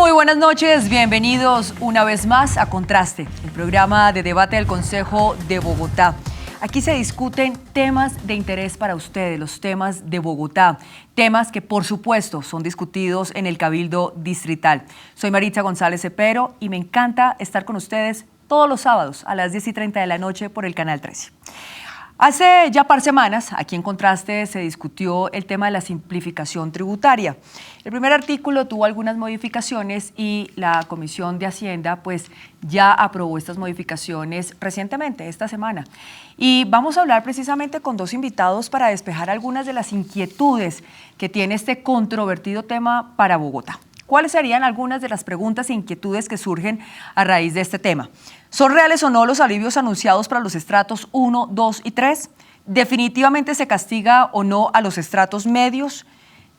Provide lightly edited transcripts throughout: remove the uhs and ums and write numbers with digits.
Muy buenas noches, bienvenidos una vez más a Contraste, el programa de debate del Consejo de Bogotá. Aquí se discuten temas de interés para ustedes, los temas de Bogotá, temas que por supuesto son discutidos en el Cabildo Distrital. Soy Maritza González Cepero y me encanta estar con ustedes todos los sábados a las 10:30 de la noche por el Canal 13. Hace ya par semanas, aquí en Contraste, se discutió el tema de la simplificación tributaria. El primer artículo tuvo algunas modificaciones y la Comisión de Hacienda pues ya aprobó estas modificaciones recientemente, esta semana. Y vamos a hablar precisamente con dos invitados para despejar algunas de las inquietudes que tiene este controvertido tema para Bogotá. ¿Cuáles serían algunas de las preguntas e inquietudes que surgen a raíz de este tema? ¿Son reales o no los alivios anunciados para los estratos 1, 2 y 3? ¿Definitivamente se castiga o no a los estratos medios?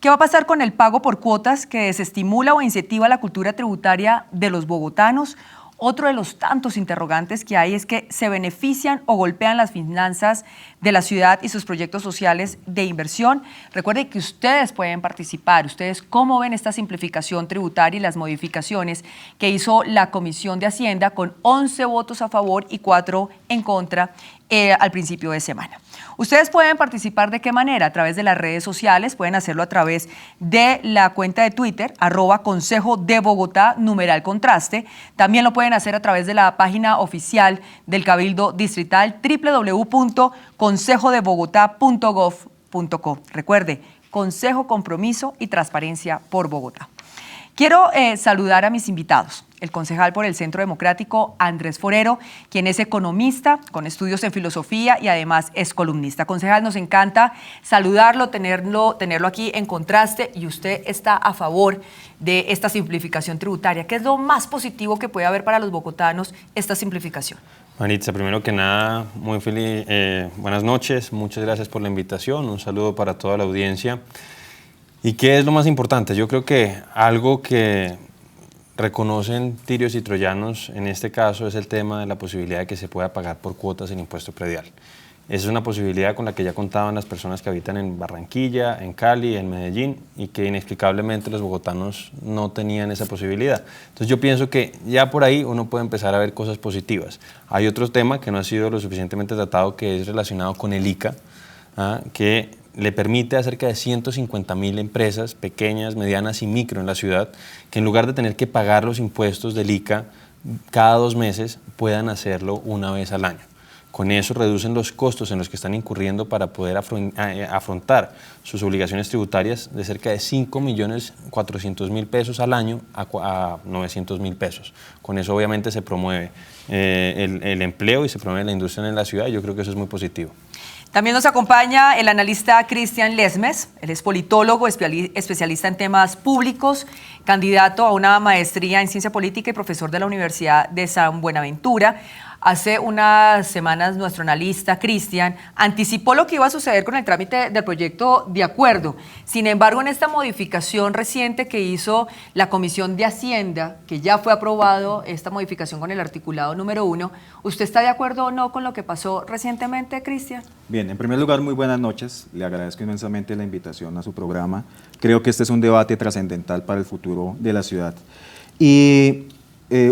¿Qué va a pasar con el pago por cuotas que desestimula o incentiva la cultura tributaria de los bogotanos? Otro de los tantos interrogantes que hay es que se benefician o golpean las finanzas de la ciudad y sus proyectos sociales de inversión. Recuerden que ustedes pueden participar. ¿Ustedes cómo ven esta simplificación tributaria y las modificaciones que hizo la Comisión de Hacienda con 11 votos a favor y 4 en contra al principio de semana? Ustedes pueden participar ¿de qué manera? A través de las redes sociales, pueden hacerlo a través de la cuenta de Twitter, @Consejo de Bogotá, #Contraste. También lo pueden hacer a través de la página oficial del Cabildo Distrital, www.consejodebogotá.gov.co. Recuerde, Consejo, Compromiso y Transparencia por Bogotá. Quiero saludar a mis invitados. El concejal por el Centro Democrático, Andrés Forero, quien es economista con estudios en filosofía y además es columnista. Concejal, nos encanta saludarlo, tenerlo aquí en Contraste, y usted está a favor de esta simplificación tributaria. ¿Qué es lo más positivo que puede haber para los bogotanos esta simplificación? Maritza, primero que nada, muy feliz, buenas noches, muchas gracias por la invitación, un saludo para toda la audiencia. ¿Y qué es lo más importante? Yo creo que algo que reconocen tirios y troyanos en este caso es el tema de la posibilidad de que se pueda pagar por cuotas el impuesto predial. Esa es una posibilidad con la que ya contaban las personas que habitan en Barranquilla, en Cali, en Medellín, y que inexplicablemente los bogotanos no tenían esa posibilidad. Entonces yo pienso que ya por ahí uno puede empezar a ver cosas positivas. Hay otro tema que no ha sido lo suficientemente tratado, que es relacionado con el ICA, que le permite a cerca de 150.000 empresas pequeñas, medianas y micro en la ciudad que en lugar de tener que pagar los impuestos del ICA cada 2 meses, puedan hacerlo una vez al año. Con eso reducen los costos en los que están incurriendo para poder afrontar sus obligaciones tributarias de cerca de 5.400.000 pesos al año a 900.000 pesos. Con eso obviamente se promueve el empleo y se promueve la industria en la ciudad, y yo creo que eso es muy positivo. También nos acompaña el analista Cristian Lesmes. Él es politólogo, especialista en temas públicos, candidato a una maestría en ciencia política y profesor de la Universidad de San Buenaventura. Hace unas semanas nuestro analista Cristian anticipó lo que iba a suceder con el trámite del proyecto de acuerdo. Sin embargo, en esta modificación reciente que hizo la Comisión de Hacienda, que ya fue aprobado esta modificación con el articulado número 1, ¿usted está de acuerdo o no con lo que pasó recientemente, Cristian? Bien, en primer lugar, muy buenas noches. Le agradezco inmensamente la invitación a su programa. Creo que este es un debate trascendental para el futuro de la ciudad. Y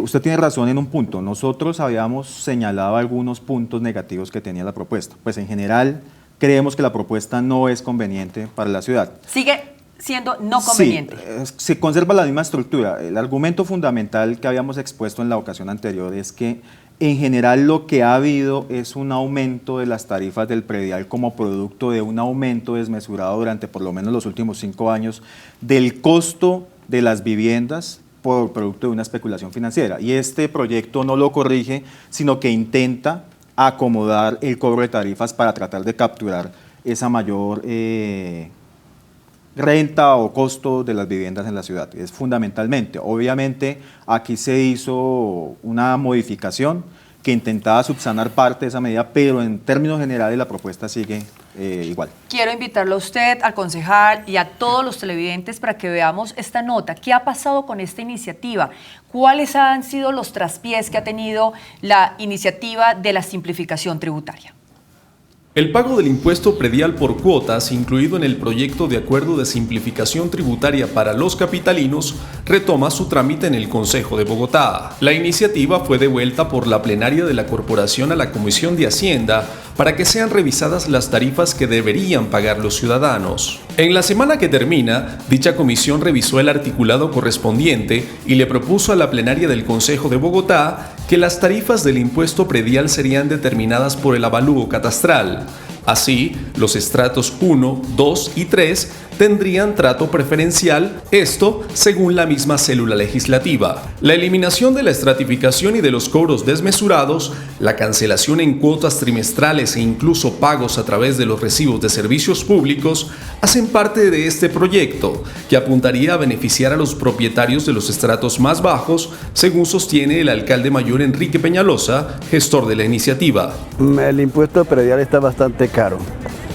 usted tiene razón en un punto. Nosotros habíamos señalado algunos puntos negativos que tenía la propuesta. Pues en general creemos que la propuesta no es conveniente para la ciudad. Sigue siendo no conveniente. Sí, se conserva la misma estructura. El argumento fundamental que habíamos expuesto en la ocasión anterior es que en general lo que ha habido es un aumento de las tarifas del predial como producto de un aumento desmesurado durante por lo menos los últimos 5 años del costo de las viviendas por producto de una especulación financiera. Y este proyecto no lo corrige, sino que intenta acomodar el cobro de tarifas para tratar de capturar esa mayor renta o costo de las viviendas en la ciudad. Es fundamentalmente. Obviamente aquí se hizo una modificación que intentaba subsanar parte de esa medida, pero en términos generales la propuesta sigue igual. Quiero invitarlo a usted, al concejal y a todos los televidentes para que veamos esta nota. ¿Qué ha pasado con esta iniciativa? ¿Cuáles han sido los traspiés que ha tenido la iniciativa de la simplificación tributaria? El pago del impuesto predial por cuotas, incluido en el proyecto de acuerdo de simplificación tributaria para los capitalinos, retoma su trámite en el Consejo de Bogotá. La iniciativa fue devuelta por la plenaria de la Corporación a la Comisión de Hacienda para que sean revisadas las tarifas que deberían pagar los ciudadanos. En la semana que termina, dicha comisión revisó el articulado correspondiente y le propuso a la plenaria del Consejo de Bogotá que las tarifas del impuesto predial serían determinadas por el avalúo catastral. Así, los estratos 1, 2 y 3 tendrían trato preferencial, esto según la misma célula legislativa. La eliminación de la estratificación y de los cobros desmesurados, la cancelación en cuotas trimestrales e incluso pagos a través de los recibos de servicios públicos hacen parte de este proyecto, que apuntaría a beneficiar a los propietarios de los estratos más bajos, según sostiene el alcalde mayor Enrique Peñalosa, gestor de la iniciativa. El impuesto predial está bastante caro.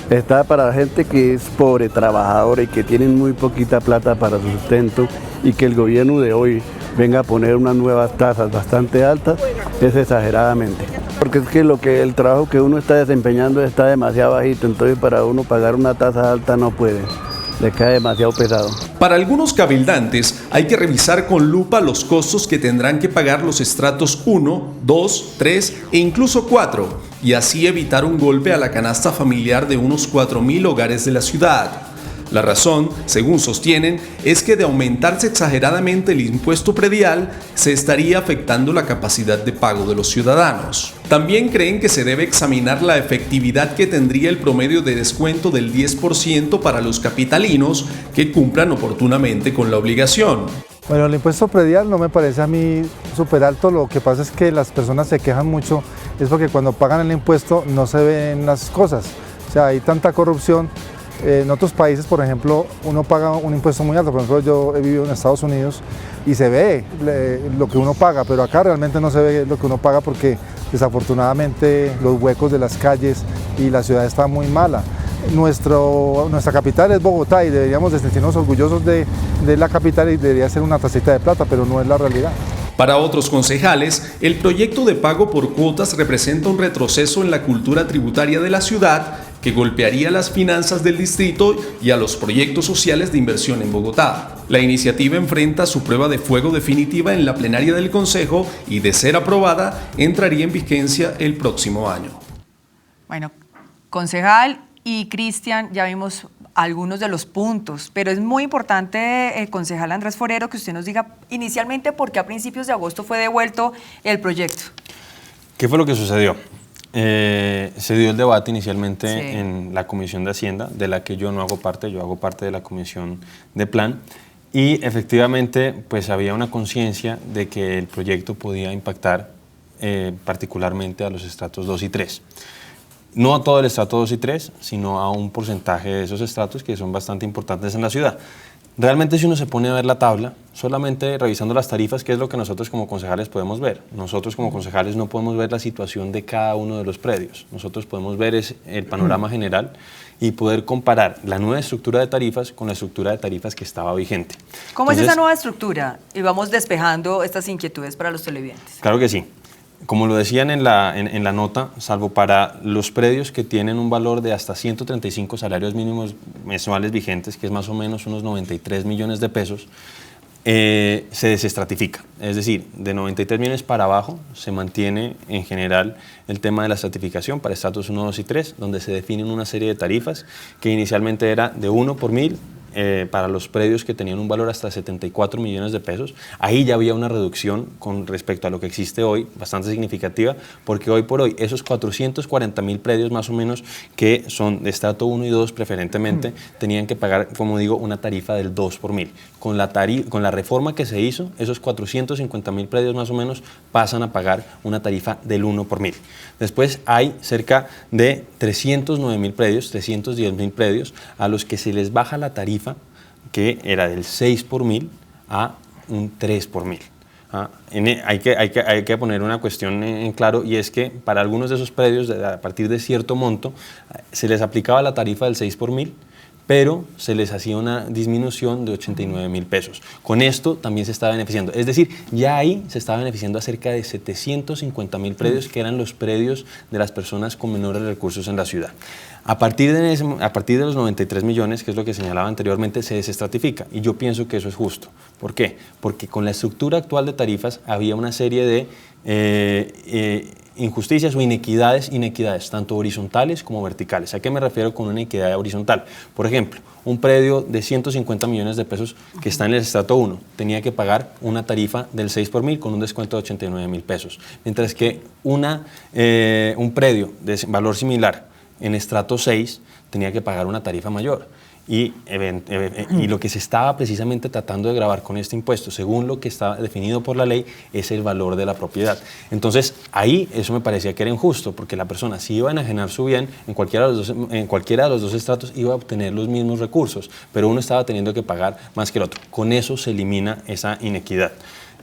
Está para la gente que es pobre, trabajadora y que tienen muy poquita plata para su sustento, y que el gobierno de hoy venga a poner unas nuevas tasas bastante altas es exageradamente. Porque es que el trabajo que uno está desempeñando está demasiado bajito, entonces para uno pagar una tasa alta no puede. Le cae demasiado pesado. Para algunos cabildantes hay que revisar con lupa los costos que tendrán que pagar los estratos 1, 2, 3 e incluso 4, y así evitar un golpe a la canasta familiar de unos 4.000 hogares de la ciudad. La razón, según sostienen, es que de aumentarse exageradamente el impuesto predial, se estaría afectando la capacidad de pago de los ciudadanos. También creen que se debe examinar la efectividad que tendría el promedio de descuento del 10% para los capitalinos que cumplan oportunamente con la obligación. Bueno, el impuesto predial no me parece a mí súper alto. Lo que pasa es que las personas se quejan mucho, es porque cuando pagan el impuesto no se ven las cosas. O sea, hay tanta corrupción. En otros países, por ejemplo, uno paga un impuesto muy alto. Por ejemplo, yo he vivido en Estados Unidos y se ve lo que uno paga, pero acá realmente no se ve lo que uno paga porque desafortunadamente los huecos de las calles y la ciudad está muy mala. Nuestra capital es Bogotá y deberíamos de sentirnos orgullosos de la capital, y debería ser una tacita de plata, pero no es la realidad. Para otros concejales, el proyecto de pago por cuotas representa un retroceso en la cultura tributaria de la ciudad que golpearía las finanzas del distrito y a los proyectos sociales de inversión en Bogotá. La iniciativa enfrenta su prueba de fuego definitiva en la plenaria del Consejo y, de ser aprobada, entraría en vigencia el próximo año. Bueno, concejal y Cristian, ya vimos algunos de los puntos, pero es muy importante, concejal Andrés Forero, que usted nos diga inicialmente por qué a principios de agosto fue devuelto el proyecto. ¿Qué fue lo que sucedió? Se dio el debate inicialmente Sí. en la Comisión de Hacienda, de la que yo no hago parte, yo hago parte de la Comisión de Plan, y efectivamente pues había una conciencia de que el proyecto podía impactar particularmente a los estratos 2 y 3. No a todo el estrato 2 y 3, sino a un porcentaje de esos estratos que son bastante importantes en la ciudad. Realmente, si uno se pone a ver la tabla, solamente revisando las tarifas, ¿qué es lo que nosotros como concejales podemos ver? Nosotros como concejales no podemos ver la situación de cada uno de los predios. Nosotros podemos ver el panorama general y poder comparar la nueva estructura de tarifas con la estructura de tarifas que estaba vigente. ¿Cómo es esa nueva estructura? Y vamos despejando estas inquietudes para los televidentes. Claro que sí. Como lo decían en la nota, salvo para los predios que tienen un valor de hasta 135 salarios mínimos mensuales vigentes, que es más o menos unos 93 millones de pesos, se desestratifica. Es decir, de 93 millones para abajo se mantiene en general el tema de la estratificación para estratos 1, 2 y 3, donde se definen una serie de tarifas que inicialmente era de 1 por 1000, para los predios que tenían un valor hasta 74 millones de pesos. Ahí ya había una reducción con respecto a lo que existe hoy, bastante significativa, porque hoy por hoy esos 440.000 predios más o menos, que son de estrato 1 y 2 preferentemente, tenían que pagar, como digo, una tarifa del 2 por 1000. Con la reforma que se hizo, esos 450.000 predios más o menos pasan a pagar una tarifa del 1 por 1000. Después hay cerca de 309.000 predios, 310.000 predios, a los que se les baja la tarifa, que era del 6 por 1000 a un 3 por 1000. Hay que poner una cuestión en claro, y es que para algunos de esos predios, a partir de cierto monto, se les aplicaba la tarifa del 6 por 1000, pero se les hacía una disminución de 89.000 pesos. Con esto también se está beneficiando. Es decir, ya ahí se está beneficiando a cerca de 750.000 predios, que eran los predios de las personas con menores recursos en la ciudad. A partir de los 93 millones, que es lo que señalaba anteriormente, se desestratifica. Y yo pienso que eso es justo. ¿Por qué? Porque con la estructura actual de tarifas había una serie de injusticias o inequidades, tanto horizontales como verticales. ¿A qué me refiero con una inequidad horizontal? Por ejemplo, un predio de 150 millones de pesos que está en el estrato 1 tenía que pagar una tarifa del 6 por mil con un descuento de 89.000 pesos. Mientras que un predio de valor similar en estrato 6 tenía que pagar una tarifa mayor. Y lo que se estaba precisamente tratando de gravar con este impuesto, según lo que estaba definido por la ley, es el valor de la propiedad. Entonces, ahí eso me parecía que era injusto, porque la persona, si iba a enajenar su bien, en cualquiera de los dos estratos iba a obtener los mismos recursos, pero uno estaba teniendo que pagar más que el otro. Con eso se elimina esa inequidad.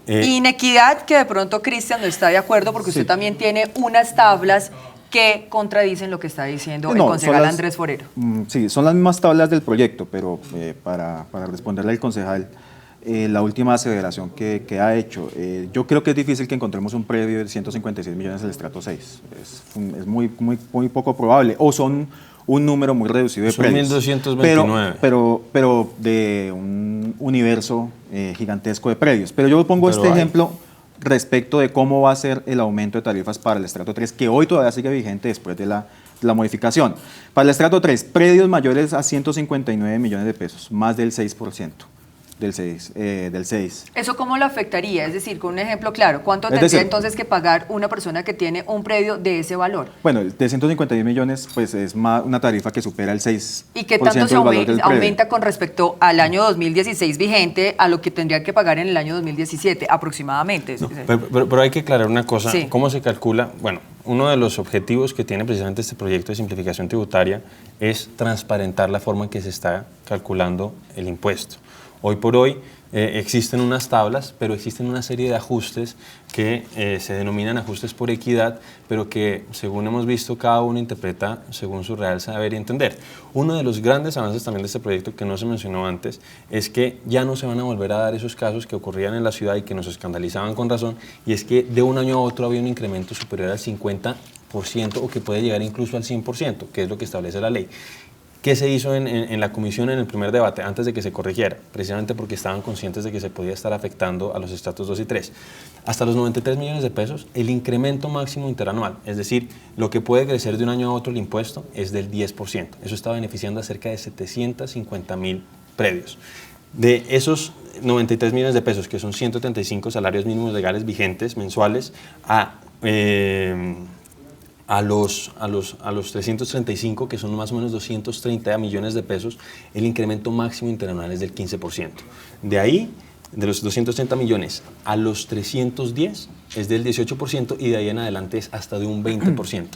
Inequidad que de pronto Cristian no está de acuerdo, porque usted también tiene unas tablas que contradicen lo que está diciendo el concejal Andrés Forero. Sí, son las mismas tablas del proyecto, pero para responderle al concejal, la última aseveración que ha hecho, yo creo que es difícil que encontremos un predio de 156 millones del estrato 6. Es muy poco probable, o son un número muy reducido de predios. Son 1.229. Pero de un universo gigantesco de predios. Pero yo pongo este ejemplo respecto de cómo va a ser el aumento de tarifas para el estrato 3, que hoy todavía sigue vigente después de la modificación. Para el estrato 3, predios mayores a 159 millones de pesos, más del 6%. Del 6. ¿Eso cómo lo afectaría? Es decir, con un ejemplo claro, ¿cuánto tendría entonces que pagar una persona que tiene un predio de ese valor? Bueno, el de 151 millones pues es una tarifa que supera el 6%. ¿Y qué tanto se aumenta con respecto al año 2016 vigente a lo que tendría que pagar en el año 2017 aproximadamente? No, pero hay que aclarar una cosa, sí. ¿Cómo se calcula? Bueno, uno de los objetivos que tiene precisamente este proyecto de simplificación tributaria es transparentar la forma en que se está calculando el impuesto. Hoy por hoy existen unas tablas, pero existen una serie de ajustes que se denominan ajustes por equidad, pero que, según hemos visto, cada uno interpreta según su real saber y entender. Uno de los grandes avances también de este proyecto, que no se mencionó antes, es que ya no se van a volver a dar esos casos que ocurrían en la ciudad y que nos escandalizaban con razón, y es que de un año a otro había un incremento superior al 50% o que puede llegar incluso al 100%, que es lo que establece la ley. ¿Qué se hizo en la comisión en el primer debate, antes de que se corrigiera? Precisamente porque estaban conscientes de que se podía estar afectando a los estratos 2 y 3. Hasta los 93 millones de pesos, el incremento máximo interanual, es decir, lo que puede crecer de un año a otro el impuesto, es del 10%. Eso está beneficiando a cerca de 750.000 predios. De esos 93 millones de pesos, que son 135 salarios mínimos legales vigentes mensuales, a los 335, que son más o menos 230 millones de pesos, el incremento máximo interanual es del 15%. De ahí, de los 230 millones a los 310 es del 18% y de ahí en adelante es hasta de un 20%.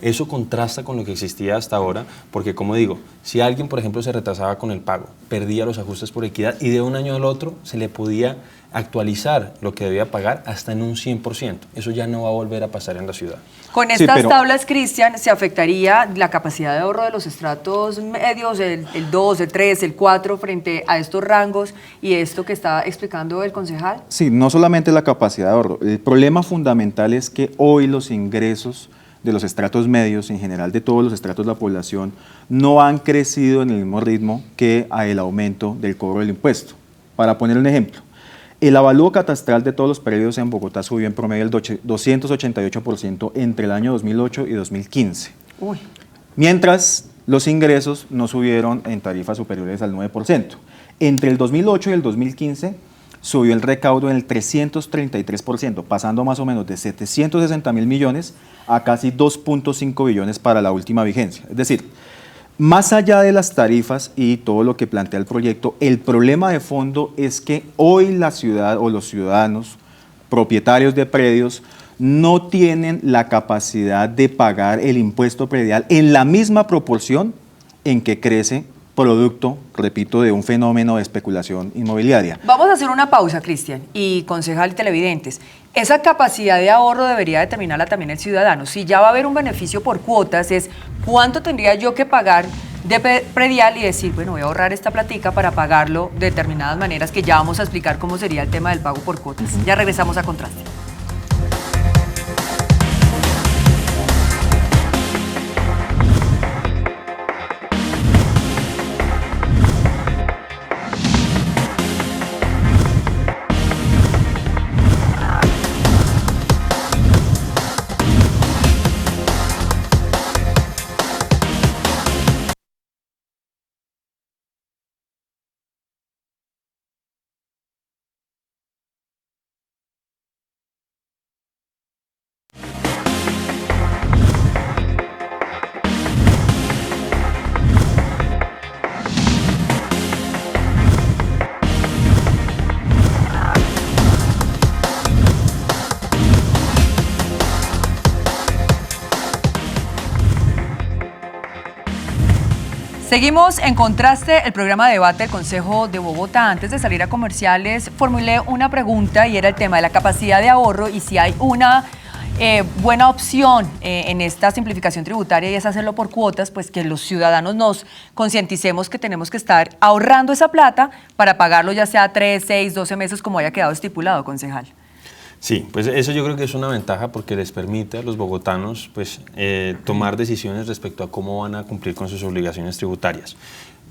Eso contrasta con lo que existía hasta ahora, porque como digo, si alguien, por ejemplo, se retrasaba con el pago, perdía los ajustes por equidad y de un año al otro se le podía actualizar lo que debía pagar hasta en un 100%. Eso ya no va a volver a pasar en la ciudad. Con estas tablas, Cristian, ¿se afectaría la capacidad de ahorro de los estratos medios, el 2, el 3, el 4, frente a estos rangos y esto que está explicando el concejal? Sí, no solamente la capacidad de ahorro. El problema fundamental es que hoy los ingresos de los estratos medios, en general de todos los estratos de la población, no han crecido en el mismo ritmo que el aumento del cobro del impuesto. Para poner un ejemplo, el avalúo catastral de todos los predios en Bogotá subió en promedio el 288% entre el año 2008 y 2015. Uy. Mientras los ingresos no subieron en tarifas superiores al 9%. Entre el 2008 y el 2015 subió el recaudo en el 333%, pasando más o menos de 760.000 millones a casi 2.5 billones para la última vigencia. Es decir, más allá de las tarifas y todo lo que plantea el proyecto, el problema de fondo es que hoy la ciudad o los ciudadanos propietarios de predios no tienen la capacidad de pagar el impuesto predial en la misma proporción en que crece producto, repito, de un fenómeno de especulación inmobiliaria. Vamos a hacer una pausa, Cristian, y concejal y televidentes. Esa capacidad de ahorro debería determinarla también el ciudadano. Si ya va a haber un beneficio por cuotas, es cuánto tendría yo que pagar de predial y decir, bueno, voy a ahorrar esta platica para pagarlo de determinadas maneras, que ya vamos a explicar cómo sería el tema del pago por cuotas. Ya regresamos a Contraste. Seguimos en Contraste, el programa de debate del Consejo de Bogotá. Antes de salir a comerciales, formulé una pregunta y era el tema de la capacidad de ahorro y si hay una buena opción en esta simplificación tributaria y es hacerlo por cuotas, pues que los ciudadanos nos concienticemos que tenemos que estar ahorrando esa plata para pagarlo ya sea 3, 6, 12 meses como haya quedado estipulado, concejal. Sí, pues eso yo creo que es una ventaja porque les permite a los bogotanos pues, tomar decisiones respecto a cómo van a cumplir con sus obligaciones tributarias.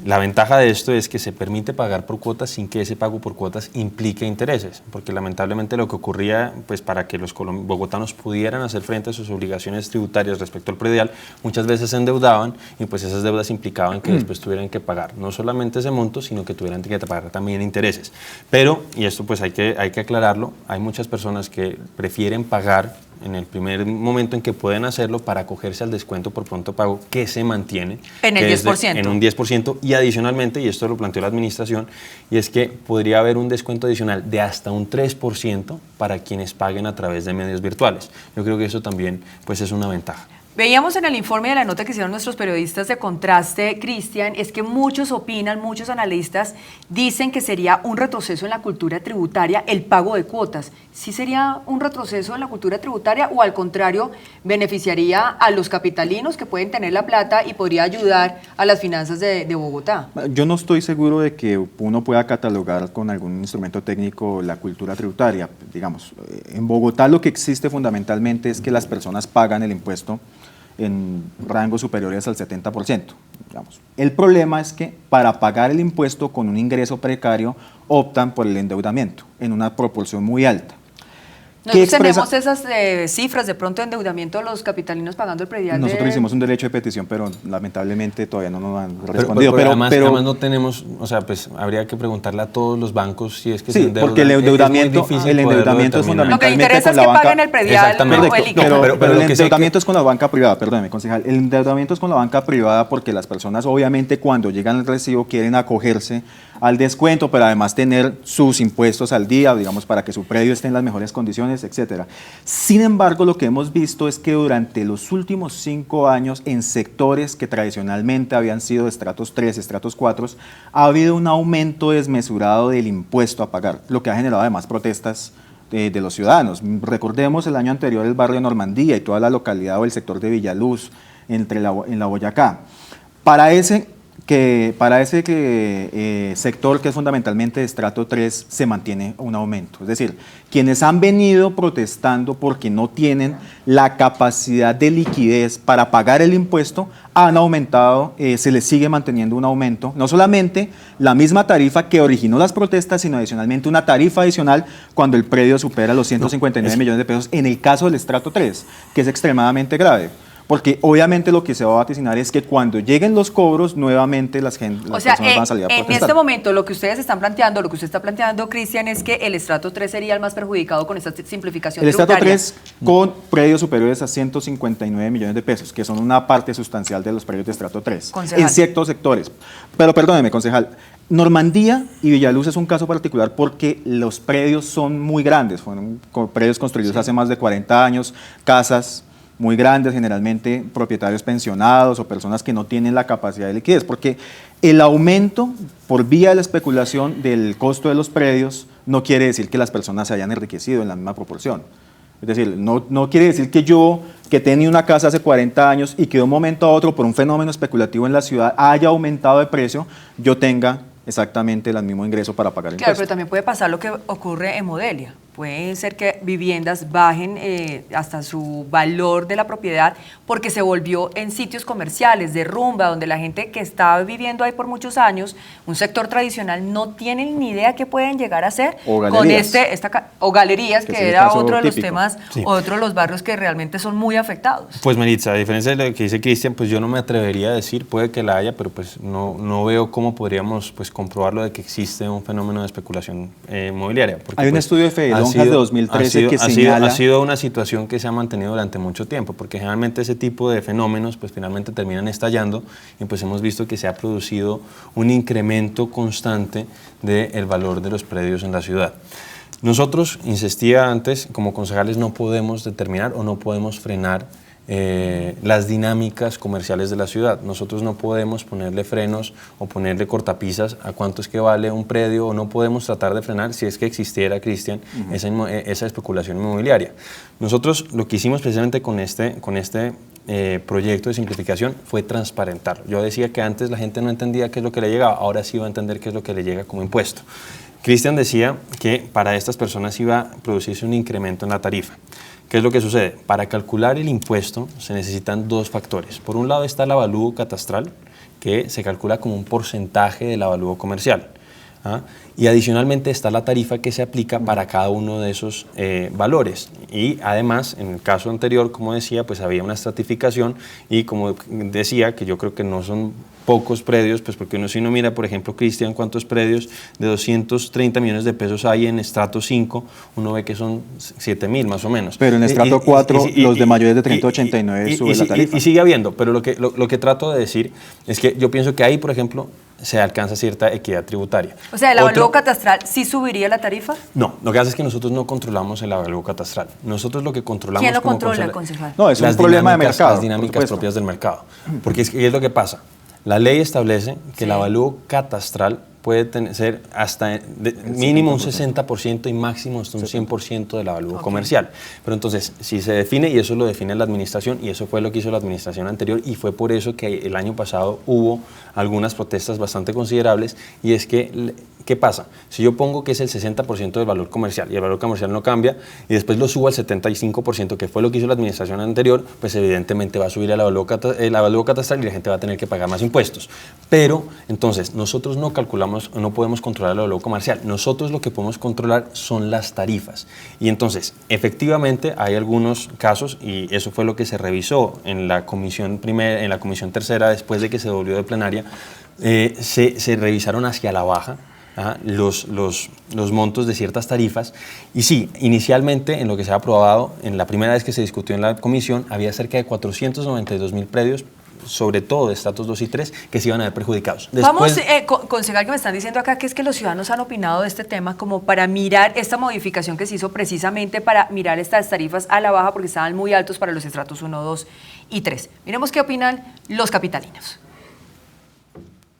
La ventaja de esto es que se permite pagar por cuotas sin que ese pago por cuotas implique intereses, porque lamentablemente lo que ocurría pues, para que los bogotanos pudieran hacer frente a sus obligaciones tributarias respecto al predial, muchas veces se endeudaban y pues esas deudas implicaban que después tuvieran que pagar no solamente ese monto, sino que tuvieran que pagar también intereses. Pero, y esto pues hay que aclararlo, hay muchas personas que prefieren pagar en el primer momento en que pueden hacerlo para acogerse al descuento por pronto pago que se mantiene. En el 10%. En un 10% y adicionalmente, y esto lo planteó la administración, y es que podría haber un descuento adicional de hasta un 3% para quienes paguen a través de medios virtuales. Yo creo que eso también pues, es una ventaja. Veíamos en el informe de la nota que hicieron nuestros periodistas de Contraste, Cristian, es que muchos opinan, muchos analistas dicen que sería un retroceso en la cultura tributaria el pago de cuotas. ¿Sí sería un retroceso en la cultura tributaria o al contrario beneficiaría a los capitalinos que pueden tener la plata y podría ayudar a las finanzas de Bogotá? Yo no estoy seguro de que uno pueda catalogar con algún instrumento técnico la cultura tributaria. Digamos, en Bogotá lo que existe fundamentalmente es que las personas pagan el impuesto en rangos superiores al 70%. Digamos. El problema es que para pagar el impuesto con un ingreso precario optan por el endeudamiento en una proporción muy alta. Nosotros tenemos esas cifras de pronto de endeudamiento de los capitalinos pagando el predial. Nosotros hicimos un derecho de petición, pero lamentablemente todavía no nos han respondido. Pero además no tenemos, o sea, pues habría que preguntarle a todos los bancos si es que se endeudan. Porque el endeudamiento es fundamentalmente lo que interesa es que paguen el predial o el ICO. Pero el endeudamiento es con la banca privada, perdóneme, concejal. El endeudamiento es con la banca privada porque las personas obviamente cuando llegan al recibo quieren acogerse al descuento, pero además tener sus impuestos al día, digamos, para que su predio esté en las mejores condiciones, etcétera. Sin embargo, lo que hemos visto es que durante los últimos 5 años, en sectores que tradicionalmente habían sido estratos 3, estratos 4, ha habido un aumento desmesurado del impuesto a pagar, lo que ha generado además protestas de los ciudadanos. Recordemos el año anterior el barrio Normandía y toda la localidad o el sector de Villaluz en la Boyacá. Para ese sector que es fundamentalmente de estrato 3 se mantiene un aumento. Es decir, quienes han venido protestando porque no tienen la capacidad de liquidez para pagar el impuesto han aumentado, se les sigue manteniendo un aumento, no solamente la misma tarifa que originó las protestas, sino adicionalmente una tarifa adicional cuando el predio supera los 159 millones de pesos en el caso del estrato 3, que es extremadamente grave. Porque obviamente lo que se va a vaticinar es que cuando lleguen los cobros, nuevamente las personas van a salir a protestar. En este momento lo que ustedes están planteando, lo que usted está planteando, Cristian, es que el estrato 3 sería el más perjudicado con esta simplificación tributaria. El estrato 3 con predios superiores a 159 millones de pesos, que son una parte sustancial de los predios de estrato 3, concejal, en ciertos sectores. Pero perdóneme, concejal, Normandía y Villaluz es un caso particular porque los predios son muy grandes, fueron predios construidos hace más de 40 años, casas muy grandes, generalmente propietarios pensionados o personas que no tienen la capacidad de liquidez, porque el aumento por vía de la especulación del costo de los predios no quiere decir que las personas se hayan enriquecido en la misma proporción. Es decir, no quiere decir que yo, que tenía una casa hace 40 años y que de un momento a otro por un fenómeno especulativo en la ciudad haya aumentado de precio, yo tenga exactamente el mismo ingreso para pagar Claro, impuestos. pero también puede pasar lo que ocurre en Modelia. Puede ser que viviendas bajen hasta su valor de la propiedad porque se volvió en sitios comerciales, de rumba, donde la gente que estaba viviendo ahí por muchos años, un sector tradicional, no tienen ni idea qué pueden llegar a hacer o con galerías. o galerías, Que es que el era caso otro de los típico. temas, Sí. otro de los barrios que realmente son muy afectados. Pues Melitza, a diferencia de lo que dice Cristian, pues yo no me atrevería a decir, puede que la haya, pero pues no veo cómo podríamos pues comprobarlo de que existe un fenómeno de especulación inmobiliaria. Porque, Hay un pues, estudio de Fede ha Lonjas sido- de 2013 que ha señala... ha sido una situación que se ha mantenido durante mucho tiempo, porque generalmente ese tipo de fenómenos pues finalmente terminan estallando y pues hemos visto que se ha producido un incremento constante del valor de los predios en la ciudad. Nosotros, insistía antes, como concejales no podemos determinar o no podemos frenar las dinámicas comerciales de la ciudad. Nosotros no podemos ponerle frenos o ponerle cortapisas a cuánto es que vale un predio, o no podemos tratar de frenar, si es que existiera, Cristian, esa especulación inmobiliaria. Nosotros lo que hicimos precisamente con este proyecto de simplificación fue transparentar. Yo decía que antes la gente no entendía qué es lo que le llegaba, ahora sí va a entender qué es lo que le llega como impuesto. Cristian decía que para estas personas iba a producirse un incremento en la tarifa. ¿Qué es lo que sucede? Para calcular el impuesto se necesitan dos factores. Por un lado está el avalúo catastral, que se calcula como un porcentaje del avalúo comercial. ¿Ah? Y adicionalmente está la tarifa que se aplica para cada uno de esos valores. Y además, en el caso anterior, como decía, pues había una estratificación y como decía, que yo creo que no son pocos predios, pues porque si uno mira, por ejemplo, Cristian, cuántos predios de 230 millones de pesos hay en estrato 5, uno ve que son 7.000 más o menos. Pero en estrato 4, los de mayores de 30,89 sube la tarifa. Y sigue habiendo, pero lo que trato de decir es que yo pienso que ahí, por ejemplo, se alcanza cierta equidad tributaria. O sea, ¿el avalúo catastral sí subiría la tarifa? No, lo que pasa es que nosotros no controlamos el avalúo catastral. Nosotros lo que controlamos... ¿Quién lo como controla, concejal? No, es un problema de mercado. Las dinámicas propias del mercado. Porque ¿qué es lo que pasa? La ley establece que el avalúo catastral puede ser hasta mínimo un 60% y máximo hasta un 100% del avalúo comercial. Pero entonces, si se define, y eso lo define la administración, y eso fue lo que hizo la administración anterior, y fue por eso que el año pasado hubo algunas protestas bastante considerables, y es que, ¿qué pasa? Si yo pongo que es el 60% del valor comercial, y el valor comercial no cambia, y después lo subo al 75%, que fue lo que hizo la administración anterior, pues evidentemente va a subir el avalúo catastral y la gente va a tener que pagar más impuestos. Pero, entonces, nosotros no calculamos, no podemos controlar el avalúo comercial. Nosotros lo que podemos controlar son las tarifas. Y entonces, efectivamente, hay algunos casos, y eso fue lo que se revisó en la comisión tercera, después de que se volvió de plenaria, se revisaron hacia la baja los montos de ciertas tarifas. Y sí, inicialmente, en lo que se ha aprobado, en la primera vez que se discutió en la comisión, había cerca de 492.000 predios, sobre todo de estratos 2 y 3, que se iban a ver perjudicados. Vamos, concejal, que me están diciendo acá que es que los ciudadanos han opinado de este tema como para mirar esta modificación que se hizo precisamente para mirar estas tarifas a la baja porque estaban muy altos para los estratos 1, 2 y 3. Miremos qué opinan los capitalinos.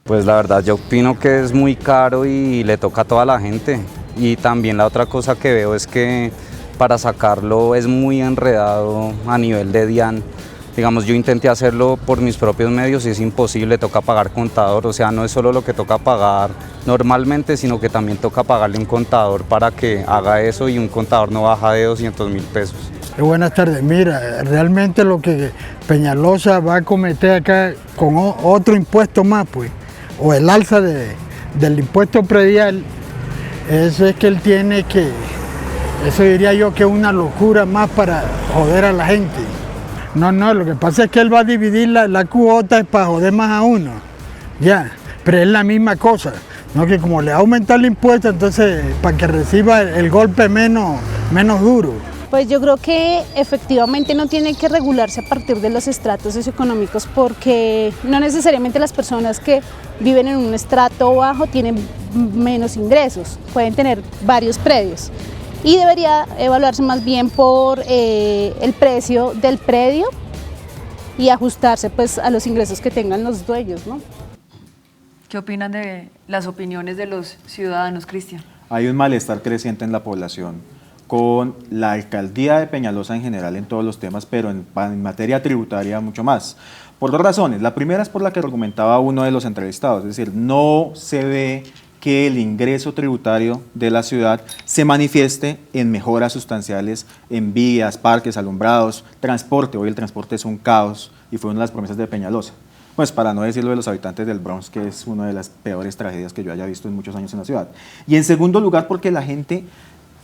Pues la verdad yo opino que es muy caro y le toca a toda la gente. Y también la otra cosa que veo es que para sacarlo es muy enredado a nivel de DIAN. Digamos, yo intenté hacerlo por mis propios medios y es imposible, toca pagar contador, o sea, no es solo lo que toca pagar normalmente, sino que también toca pagarle un contador para que haga eso y un contador no baja de 200.000 pesos. Buenas tardes, mira, realmente lo que Peñalosa va a cometer acá con otro impuesto más, pues, o el alza del impuesto predial, eso es que él tiene que, eso diría yo que es una locura más para joder a la gente. No, lo que pasa es que él va a dividir la cuota para joder más a uno, ya, pero es la misma cosa, ¿no? Que como le aumenta el impuesto, entonces para que reciba el golpe menos duro. Pues yo creo que efectivamente no tiene que regularse a partir de los estratos socioeconómicos porque no necesariamente las personas que viven en un estrato bajo tienen menos ingresos, pueden tener varios predios. Y debería evaluarse más bien por el precio del predio y ajustarse pues a los ingresos que tengan los dueños, ¿no? ¿Qué opinan de las opiniones de los ciudadanos, Cristian? Hay un malestar creciente en la población con la alcaldía de Peñalosa en general en todos los temas, pero en materia tributaria mucho más. Por dos razones. La primera es por la que argumentaba uno de los entrevistados, es decir, no se ve que el ingreso tributario de la ciudad se manifieste en mejoras sustanciales en vías, parques, alumbrados, transporte. Hoy el transporte es un caos y fue una de las promesas de Peñalosa. Pues para no decirlo de los habitantes del Bronx, que es una de las peores tragedias que yo haya visto en muchos años en la ciudad. Y en segundo lugar, porque la gente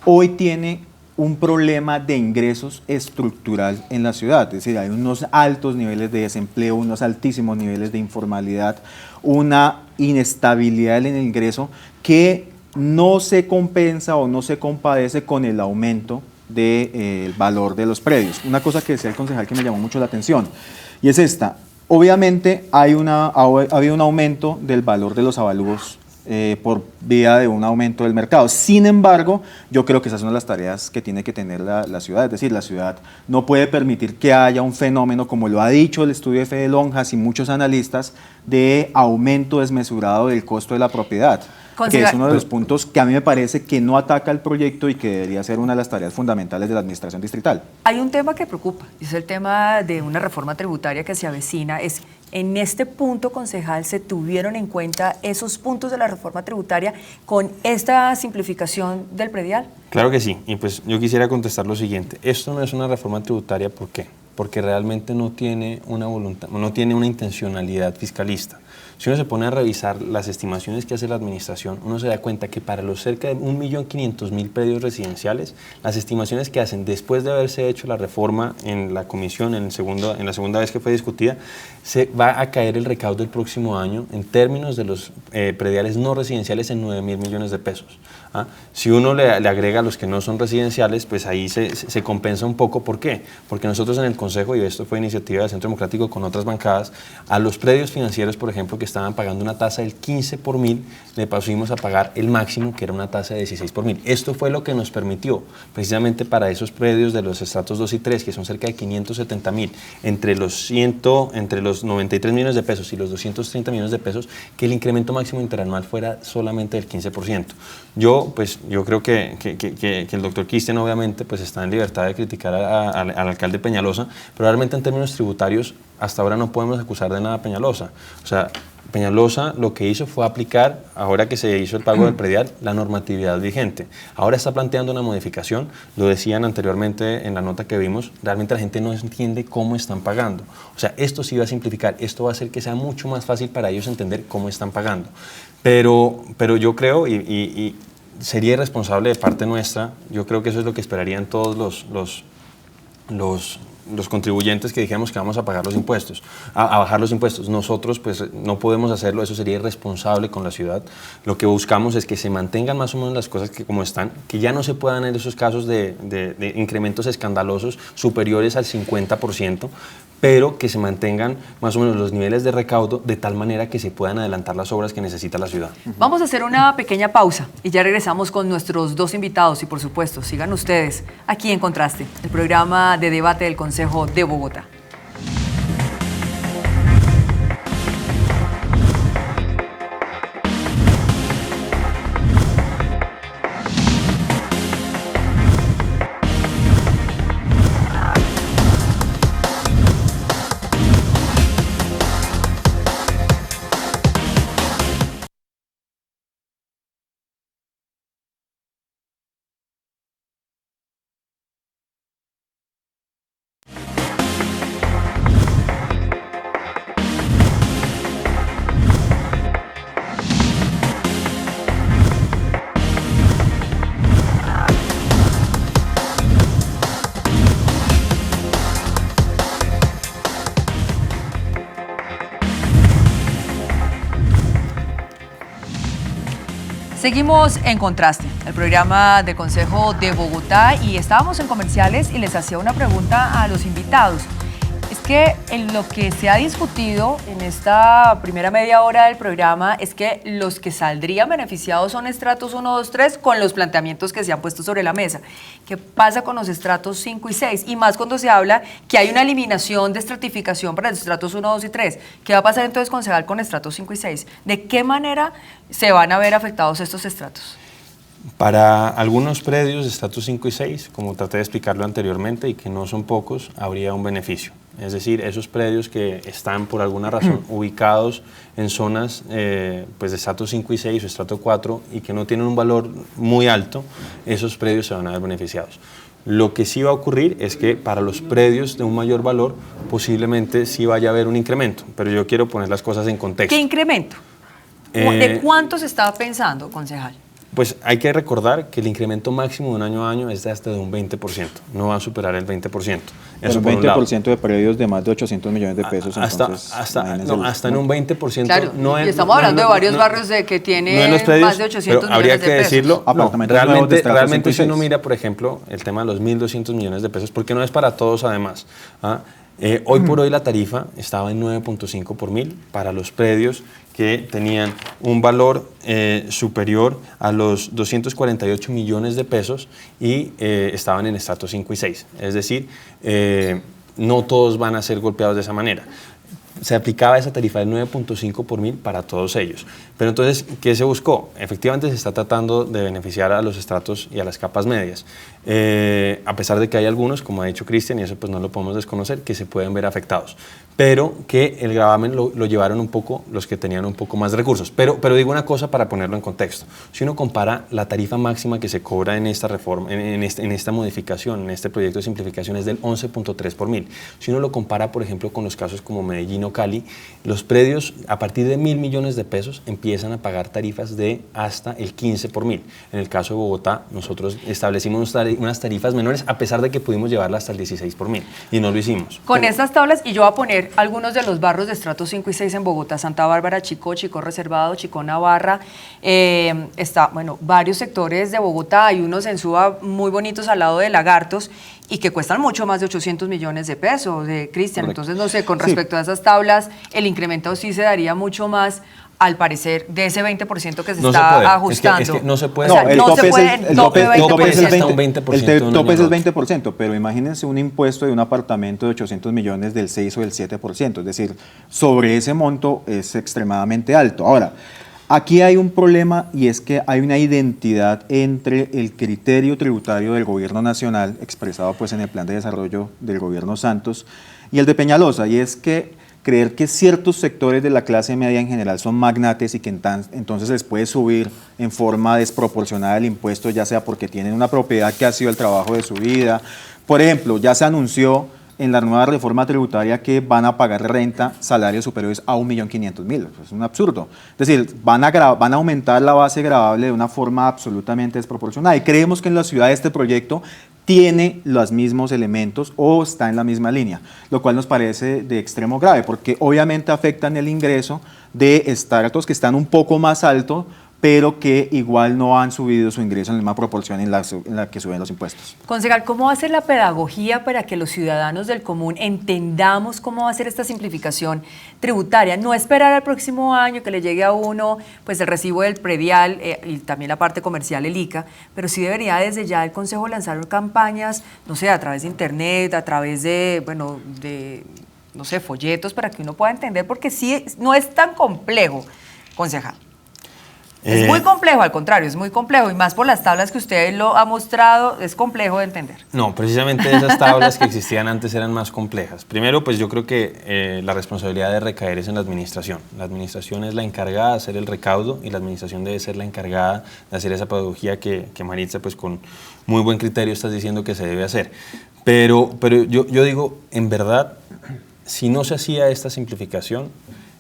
hoy tiene un problema de ingresos estructural en la ciudad. Es decir, hay unos altos niveles de desempleo, unos altísimos niveles de informalidad, una inestabilidad en el ingreso que no se compensa o no se compadece con el aumento del valor de los predios. Una cosa que decía el concejal que me llamó mucho la atención, y es esta. Obviamente ha habido un aumento del valor de los avalúos por vía de un aumento del mercado. Sin embargo, yo creo que esas son las tareas que tiene que tener la ciudad. Es decir, la ciudad no puede permitir que haya un fenómeno, como lo ha dicho el estudio de Fede Lonjas y muchos analistas, de aumento desmesurado del costo de la propiedad. Que es uno de los puntos que a mí me parece que no ataca el proyecto y que debería ser una de las tareas fundamentales de la administración distrital. Hay un tema que preocupa, y es el tema de una reforma tributaria que se avecina. En este punto, concejal, ¿se tuvieron en cuenta esos puntos de la reforma tributaria con esta simplificación del predial? Claro que sí, y pues yo quisiera contestar lo siguiente. Esto no es una reforma tributaria, ¿por qué? Porque realmente no tiene una voluntad, no tiene una intencionalidad fiscalista. Si uno se pone a revisar las estimaciones que hace la administración, uno se da cuenta que para los cerca de 1.500.000 predios residenciales, las estimaciones que hacen después de haberse hecho la reforma en la comisión, en la segunda vez que fue discutida, se va a caer el recaudo el próximo año en términos de los prediales no residenciales en 9.000 millones de pesos. ¿Ah? Si uno le agrega a los que no son residenciales, pues ahí se compensa un poco. ¿Por qué? Porque nosotros en el Consejo, y esto fue iniciativa del Centro Democrático con otras bancadas, a los predios financieros, por ejemplo, que estaban pagando una tasa del 15 por mil, le pasamos a pagar el máximo, que era una tasa de 16 por mil. Esto fue lo que nos permitió, precisamente para esos predios de los estratos 2 y 3, que son cerca de 570.000, entre los 93 millones de pesos y los 230 millones de pesos, que el incremento máximo interanual fuera solamente del 15%. Yo creo que el doctor Cristian obviamente pues está en libertad de criticar al alcalde Peñalosa, pero realmente en términos tributarios hasta ahora no podemos acusar de nada a Peñalosa. O sea, Peñalosa lo que hizo fue aplicar, ahora que se hizo el pago del predial, la normatividad vigente. Ahora está planteando una modificación, lo decían anteriormente en la nota que vimos, realmente la gente no entiende cómo están pagando. O sea, esto sí va a simplificar, esto va a hacer que sea mucho más fácil para ellos entender cómo están pagando. Pero yo creo, y sería irresponsable de parte nuestra, yo creo que eso es lo que esperarían todos los contribuyentes que dijéramos que vamos a pagar los impuestos, a bajar los impuestos. Nosotros pues no podemos hacerlo, eso sería irresponsable con la ciudad. Lo que buscamos es que se mantengan más o menos las cosas que como están, que ya no se puedan en esos casos de incrementos escandalosos superiores al 50%, pero que se mantengan más o menos los niveles de recaudo de tal manera que se puedan adelantar las obras que necesita la ciudad. Vamos a hacer una pequeña pausa y ya regresamos con nuestros dos invitados y por supuesto sigan ustedes aquí en Contraste, el programa de debate del Consejo de Bogotá. Seguimos en Contraste, el programa del Consejo de Bogotá, y estábamos en comerciales y les hacía una pregunta a los invitados. que en lo que se ha discutido en esta primera media hora del programa es que los que saldrían beneficiados son estratos 1, 2, 3 con los planteamientos que se han puesto sobre la mesa. ¿Qué pasa con los estratos 5 y 6? Y más cuando se habla que hay una eliminación de estratificación para los estratos 1, 2 y 3. ¿Qué va a pasar entonces, concejal, con estratos 5 y 6? ¿De qué manera se van a ver afectados estos estratos? Para algunos predios de estratos 5 y 6, como traté de explicarlo anteriormente y que no son pocos, habría un beneficio. Es decir, esos predios que están por alguna razón ubicados en zonas pues de estrato 5 y 6 o estrato 4 y que no tienen un valor muy alto, esos predios se van a ver beneficiados. Lo que sí va a ocurrir es que para los predios de un mayor valor posiblemente sí vaya a haber un incremento, pero yo quiero poner las cosas en contexto. ¿Qué incremento? ¿De cuánto se estaba pensando, concejal? Pues hay que recordar que el incremento máximo de un año a año es de hasta de un 20%, no va a superar el 20%. Eso por un 20% de predios de más de 800 millones de pesos. Hasta en un 20%. Claro, no y estamos hablando de varios barrios que tienen más de 800 millones de pesos. Habría que decirlo, realmente si uno 56. mira, por ejemplo, el tema de los 1.200 millones de pesos, porque no es para todos además. Hoy por hoy la tarifa estaba en 9.5 por mil para los predios que tenían un valor superior a los 248 millones de pesos y estaban en estratos 5 y 6. Es decir, no todos van a ser golpeados de esa manera. Se aplicaba esa tarifa del 9.5 por mil para todos ellos. Pero entonces, ¿qué se buscó? Efectivamente se está tratando de beneficiar a los estratos y a las capas medias. A pesar de que hay algunos, como ha dicho Cristian, y eso pues no lo podemos desconocer, que se pueden ver afectados. Pero que el gravamen lo llevaron un poco los que tenían un poco más de recursos. Pero digo una cosa para ponerlo en contexto. Si uno compara la tarifa máxima que se cobra en esta reforma, en esta modificación, en este proyecto de simplificación, es del 11.3 por mil. Si uno lo compara, por ejemplo, con los casos como Medellín o Cali, los predios a partir de 1.000 millones de pesos empiezan a pagar tarifas de hasta el 15 por mil. En el caso de Bogotá, nosotros establecimos unas tarifas menores a pesar de que pudimos llevarla hasta el 16 por mil y no lo hicimos. Con estas tablas, y yo voy a poner algunos de los barrios de estratos 5 y 6 en Bogotá: Santa Bárbara, Chico, Chico Reservado, Chico Navarra, varios sectores de Bogotá, hay unos en Suba muy bonitos al lado de Lagartos y que cuestan mucho más de 800 millones de pesos, Cristian. Entonces, no sé, con respecto a esas tablas, el incremento sí se daría mucho más, al parecer, de ese 20% que se está ajustando. Es que no se puede. No, el tope es el 20%. El tope es el 20%, pero imagínense un impuesto de un apartamento de 800 millones del 6 o del 7%, es decir, sobre ese monto es extremadamente alto. Ahora, aquí hay un problema y es que hay una identidad entre el criterio tributario del gobierno nacional, expresado pues en el plan de desarrollo del gobierno Santos, y el de Peñalosa, y es que creer que ciertos sectores de la clase media en general son magnates y que entonces les puede subir en forma desproporcionada el impuesto, ya sea porque tienen una propiedad que ha sido el trabajo de su vida. Por ejemplo, ya se anunció en la nueva reforma tributaria que van a pagar renta salarios superiores a 1.500.000. Es un absurdo. Es decir, van a aumentar la base gravable de una forma absolutamente desproporcionada. Y creemos que en la ciudad este proyecto tiene los mismos elementos o está en la misma línea, lo cual nos parece de extremo grave, porque obviamente afectan el ingreso de estratos que están un poco más altos, pero que igual no han subido su ingreso en la misma proporción en la que suben los impuestos. Concejal, ¿cómo va a ser la pedagogía para que los ciudadanos del común entendamos cómo va a ser esta simplificación tributaria? No esperar al próximo año que le llegue a uno pues el recibo del predial y también la parte comercial, el ICA, pero sí debería desde ya el Consejo lanzar campañas, no sé, a través de internet, a través de folletos para que uno pueda entender, porque sí, no es tan complejo, concejal. Es muy complejo, al contrario, es muy complejo, y más por las tablas que usted lo ha mostrado, es complejo de entender. No, precisamente esas tablas que existían antes eran más complejas. Primero, pues yo creo que la responsabilidad de recaer es en la administración. La administración es la encargada de hacer el recaudo y la administración debe ser la encargada de hacer esa pedagogía que Maritza, pues con muy buen criterio estás diciendo que se debe hacer. Pero yo digo, en verdad, si no se hacía esta simplificación,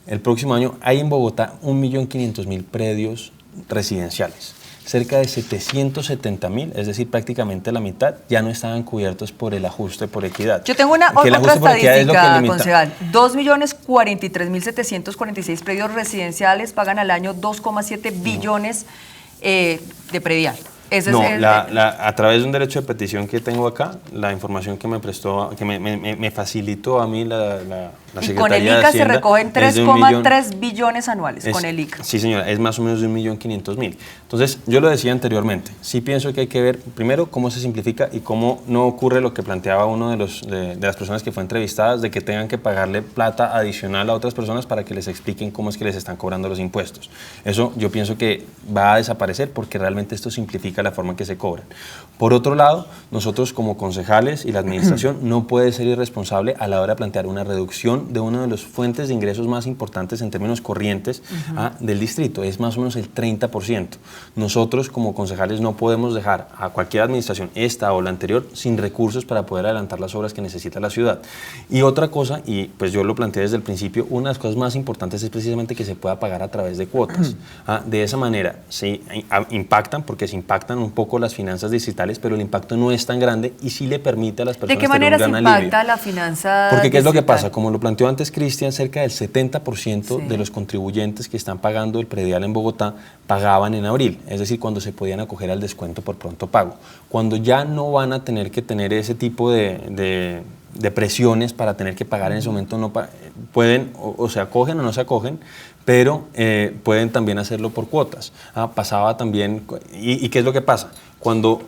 el próximo año hay en Bogotá 1.500.000 predios residenciales. Cerca de 770.000, es decir, prácticamente la mitad, ya no estaban cubiertos por el ajuste por equidad. Yo tengo otra estadística, concejal. 2.043.746 predios residenciales pagan al año 2,7 billones de predial. Ese No, es a través de un derecho de petición que tengo acá, la información que me prestó, que me facilitó a mí la y con el Secretaría de ICA se Hacienda, recogen es de 3,3 billones anuales con el ICA. Sí, señora, es más o menos de 1.500.000. Entonces, yo lo decía anteriormente, sí pienso que hay que ver primero cómo se simplifica y cómo no ocurre lo que planteaba uno de las personas que fue entrevistadas, de que tengan que pagarle plata adicional a otras personas para que les expliquen cómo es que les están cobrando los impuestos. Eso yo pienso que va a desaparecer porque realmente esto simplifica la forma en que se cobran. Por otro lado, nosotros como concejales y la administración no puede ser irresponsable a la hora de plantear una reducción de una de las fuentes de ingresos más importantes en términos corrientes del distrito, es más o menos el 30%. Nosotros como concejales no podemos dejar a cualquier administración, esta o la anterior, sin recursos para poder adelantar las obras que necesita la ciudad. Y otra cosa, y pues yo lo planteé desde el principio, una de las cosas más importantes es precisamente que se pueda pagar a través de cuotas. De esa manera se impactan, porque se impactan un poco las finanzas distritales, pero el impacto no es tan grande y sí le permite a las personas ¿De qué manera se tener un gran impacta alivio. la finanza Porque ¿qué es lo que distrital? pasa? Como lo planteó antes Cristian, cerca del 70% de los contribuyentes que están pagando el predial en Bogotá pagaban en abril, es decir, cuando se podían acoger al descuento por pronto pago. Cuando ya no van a tener que tener ese tipo de presiones para tener que pagar en ese momento, no pueden o se acogen o no se acogen, pero pueden también hacerlo por cuotas. Pasaba también, ¿y qué es lo que pasa? Cuando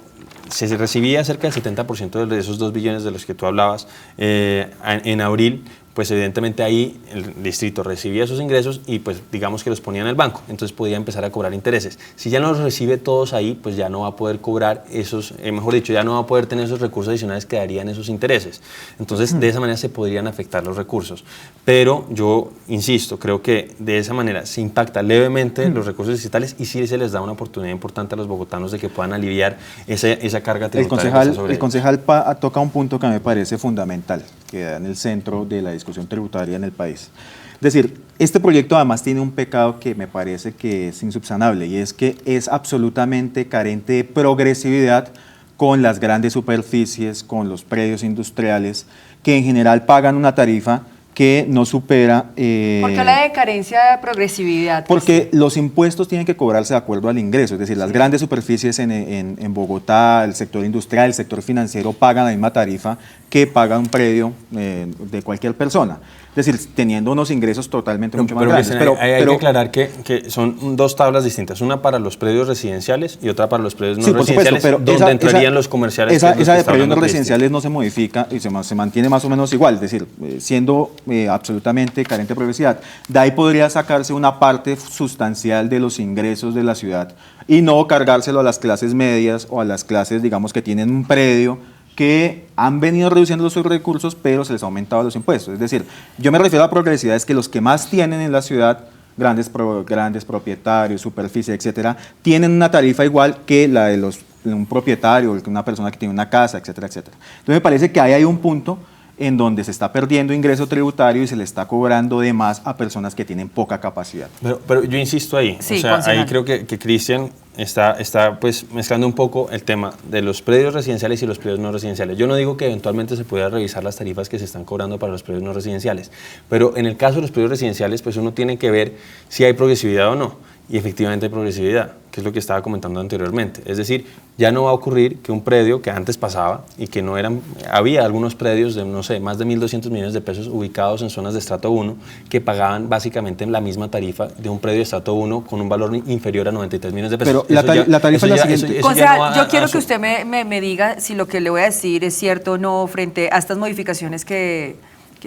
se recibía cerca del 70% de esos 2 billones de los que tú hablabas en abril, pues evidentemente ahí el distrito recibía esos ingresos y pues digamos que los ponía en el banco, entonces podía empezar a cobrar intereses. Si ya no los recibe todos ahí, pues ya no va a poder cobrar esos, mejor dicho, ya no va a poder tener esos recursos adicionales que darían esos intereses. Entonces de esa manera se podrían afectar los recursos. Pero yo insisto, creo que de esa manera se impacta levemente los recursos distritales y sí se les da una oportunidad importante a los bogotanos de que puedan aliviar esa carga tributaria. El concejal toca un punto que me parece fundamental, que da en el centro de la discusión tributaria en el país. Es decir, este proyecto además tiene un pecado que me parece que es insubsanable y es que es absolutamente carente de progresividad con las grandes superficies, con los predios industriales, que en general pagan una tarifa que no supera... ¿Por qué habla de carencia de progresividad? Porque los impuestos tienen que cobrarse de acuerdo al ingreso, es decir, las grandes superficies en Bogotá, el sector industrial, el sector financiero pagan la misma tarifa que paga un predio de cualquier persona. Es decir, teniendo unos ingresos totalmente mucho más grandes. Hay que aclarar que son 2 tablas distintas, una para los predios residenciales y otra para los predios no residenciales, donde entrarían los comerciales. Esa de predios no residenciales no se modifica y se mantiene más o menos igual, es decir, siendo absolutamente carente de progresividad. De ahí podría sacarse una parte sustancial de los ingresos de la ciudad y no cargárselo a las clases medias o a las clases, digamos, que tienen un predio que han venido reduciendo sus recursos, pero se les ha aumentado los impuestos. Es decir, yo me refiero a progresividad, es que los que más tienen en la ciudad, grandes propietarios, superficie, etcétera, tienen una tarifa igual que la de un propietario, una persona que tiene una casa, etcétera, etcétera. Entonces me parece que ahí hay un punto en donde se está perdiendo ingreso tributario y se le está cobrando de más a personas que tienen poca capacidad. Pero yo insisto ahí, sí, o sea, ahí creo que Cristian está pues mezclando un poco el tema de los predios residenciales y los predios no residenciales. Yo no digo que eventualmente se pueda revisar las tarifas que se están cobrando para los predios no residenciales, pero en el caso de los predios residenciales, pues uno tiene que ver si hay progresividad o no. Y efectivamente hay progresividad, que es lo que estaba comentando anteriormente. Es decir, ya no va a ocurrir que un predio que antes pasaba y que no eran, había algunos predios de, no sé, más de 1.200 millones de pesos ubicados en zonas de estrato 1 que pagaban básicamente la misma tarifa de un predio de estrato 1 con un valor inferior a 93 millones de pesos. Pero la tarifa es la siguiente. O sea, yo quiero que usted me diga si lo que le voy a decir es cierto o no frente a estas modificaciones que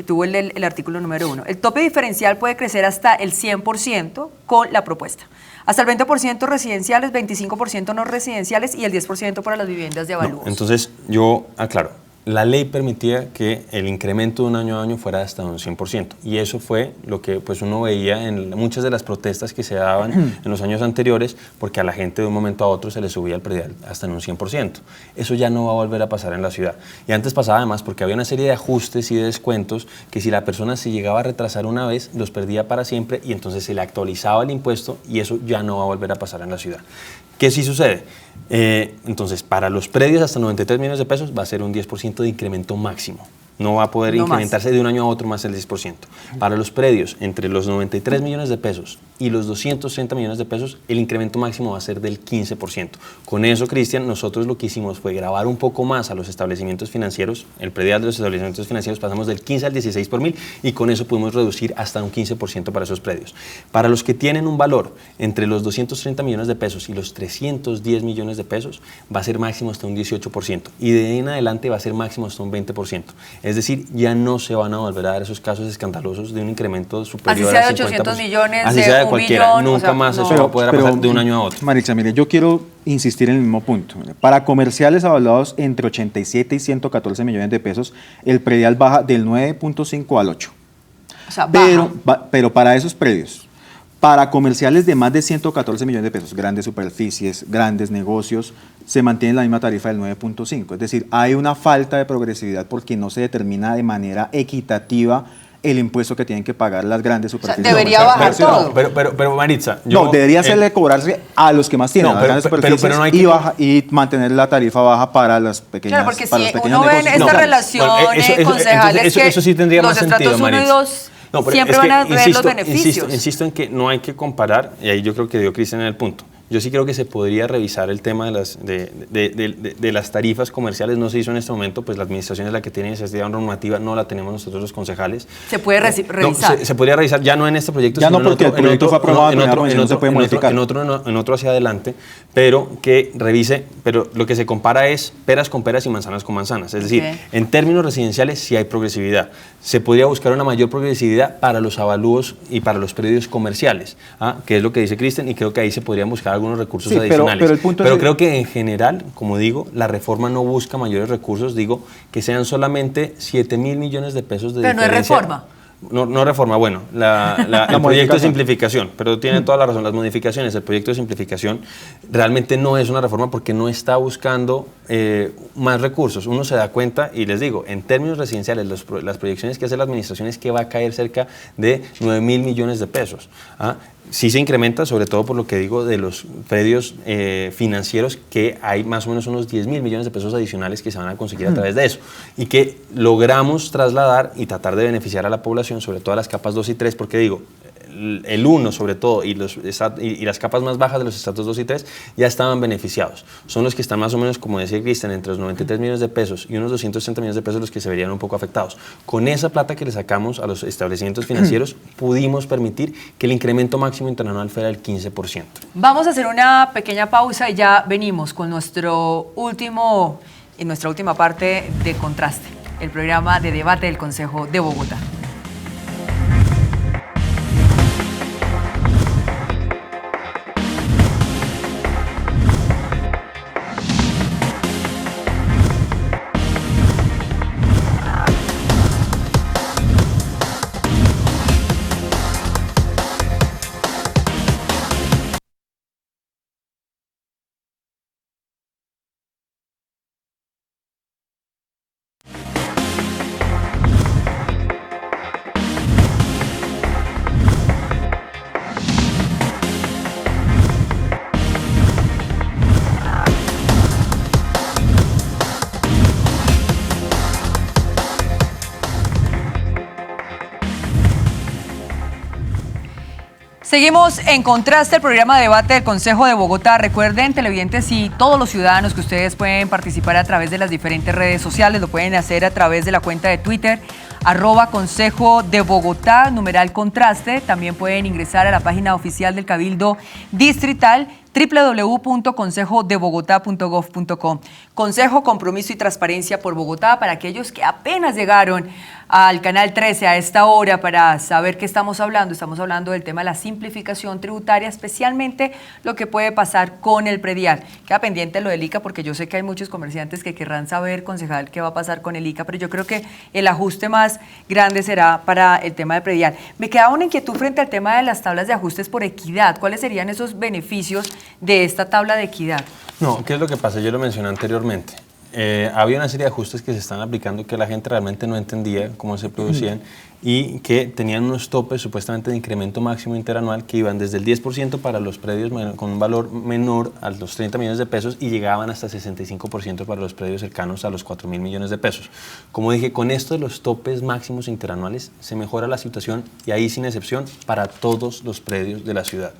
tuvo el artículo número 1. El tope diferencial puede crecer hasta el 100% con la propuesta. Hasta el 20% residenciales, 25% no residenciales y el 10% para las viviendas de avalúos. No, entonces, yo aclaro. La ley permitía que el incremento de un año a año fuera hasta un 100%. Y eso fue lo que pues, uno veía en muchas de las protestas que se daban en los años anteriores, porque a la gente de un momento a otro se le subía el predial hasta en un 100%. Eso ya no va a volver a pasar en la ciudad. Y antes pasaba además porque había una serie de ajustes y de descuentos que si la persona se llegaba a retrasar una vez, los perdía para siempre y entonces se le actualizaba el impuesto y eso ya no va a volver a pasar en la ciudad. ¿Qué sí sucede? Entonces, para los predios hasta 93 millones de pesos va a ser un 10% de incremento máximo. No va a poder No incrementarse de un año a otro más el 10%. Para los predios, entre los 93 millones de pesos y los 230 millones de pesos, el incremento máximo va a ser del 15%. Con eso, Cristian, nosotros lo que hicimos fue grabar un poco más a los establecimientos financieros. El predial de los establecimientos financieros pasamos del 15 al 16 por mil y con eso pudimos reducir hasta un 15% para esos predios. Para los que tienen un valor entre los 230 millones de pesos y los 310 millones de pesos, va a ser máximo hasta un 18% y de ahí en adelante va a ser máximo hasta un 20%. Es decir, ya no se van a volver a dar esos casos escandalosos de un incremento superior así sea al 50%. de 800 millones, así de sea de un cualquiera, billón, nunca o sea, más no. eso va a poder pasar de un año a otro. Maritza, mire, yo quiero insistir en el mismo punto. Para comerciales avalados entre 87 y 114 millones de pesos, el predial baja del 9.5 al 8. O sea, baja. Pero para esos predios, para comerciales de más de 114 millones de pesos, grandes superficies, grandes negocios, se mantiene la misma tarifa del 9.5. Es decir, hay una falta de progresividad porque no se determina de manera equitativa el impuesto que tienen que pagar las grandes superficies. Debería bajar todo. Pero Maritza, no, debería hacerle cobrarse a los que más tienen, a las grandes superficies, no hay que... y mantener la tarifa baja para las pequeñas. Claro, porque para si los pequeños uno ve en negocios. esta relación, concejales, eso sí tendría más sentido, los estratos 1 y 2 No, siempre van a ver los beneficios. Insisto en que no hay que comparar, y ahí yo creo que dio Cristian en el punto. Yo sí creo que se podría revisar el tema de las tarifas comerciales. No se hizo en este momento, pues la administración es la que tiene esa normativa, no la tenemos nosotros los concejales. ¿Se puede revisar? No, se podría revisar, ya no en este proyecto, ya sino no, porque el proyecto fue aprobado, no se puede modificar. En otro hacia adelante, pero que revise, pero lo que se compara es peras con peras y manzanas con manzanas. Es decir, en términos residenciales sí hay progresividad. Se podría buscar una mayor progresividad para los avalúos y para los predios comerciales, que es lo que dice Cristian, y creo que ahí se podrían buscar algunos recursos adicionales. Pero creo que en general, como digo, la reforma no busca mayores recursos, digo que sean solamente 7.000 millones de pesos de diferencia. Pero no es reforma. No reforma, bueno, el proyecto de simplificación, pero tiene toda la razón, las modificaciones, el proyecto de simplificación realmente no es una reforma porque no está buscando más recursos. Uno se da cuenta, y les digo, en términos residenciales, las proyecciones que hace la administración es que va a caer cerca de 9.000 millones de pesos. Sí se incrementa, sobre todo por lo que digo de los predios financieros, que hay más o menos unos 10.000 millones de pesos adicionales que se van a conseguir a través de eso y que logramos trasladar y tratar de beneficiar a la población, sobre todo a las capas 2 y 3, porque digo, el 1 sobre todo y las capas más bajas de los estratos 2 y 3 ya estaban beneficiados. Son los que están más o menos, como decía Cristian, entre los 93 millones de pesos y unos 230 millones de pesos los que se verían un poco afectados. Con esa plata que le sacamos a los establecimientos financieros pudimos permitir que el incremento máximo interanual fuera del 15%. Vamos a hacer una pequeña pausa y ya venimos con nuestra última parte de Contraste, el programa de debate del Consejo de Bogotá. Seguimos en Contraste, el programa de debate del Consejo de Bogotá. Recuerden, televidentes y todos los ciudadanos, que ustedes pueden participar a través de las diferentes redes sociales. Lo pueden hacer a través de la cuenta de Twitter, @Consejo de Bogotá, #Contraste. También pueden ingresar a la página oficial del Cabildo Distrital, www.consejodebogotá.gov.co. Consejo, Compromiso y Transparencia por Bogotá, para aquellos que apenas llegaron al Canal 13 a esta hora para saber qué estamos hablando. Estamos hablando del tema de la simplificación tributaria, especialmente lo que puede pasar con el predial. Queda pendiente lo del ICA, porque yo sé que hay muchos comerciantes que querrán saber, concejal, qué va a pasar con el ICA, pero yo creo que el ajuste más grande será para el tema del predial. Me queda una inquietud frente al tema de las tablas de ajustes por equidad. ¿Cuáles serían esos beneficios de esta tabla de equidad? No, ¿qué es lo que pasa? Yo lo mencioné anteriormente. había una serie de ajustes que se están aplicando que la gente realmente no entendía cómo se producían y que tenían unos topes supuestamente de incremento máximo interanual que iban desde el 10% para los predios con un valor menor a los 30 millones de pesos y llegaban hasta 65% para los predios cercanos a los 4.000 millones de pesos. Como dije, con esto de los topes máximos interanuales se mejora la situación y ahí sin excepción para todos los predios de la ciudad.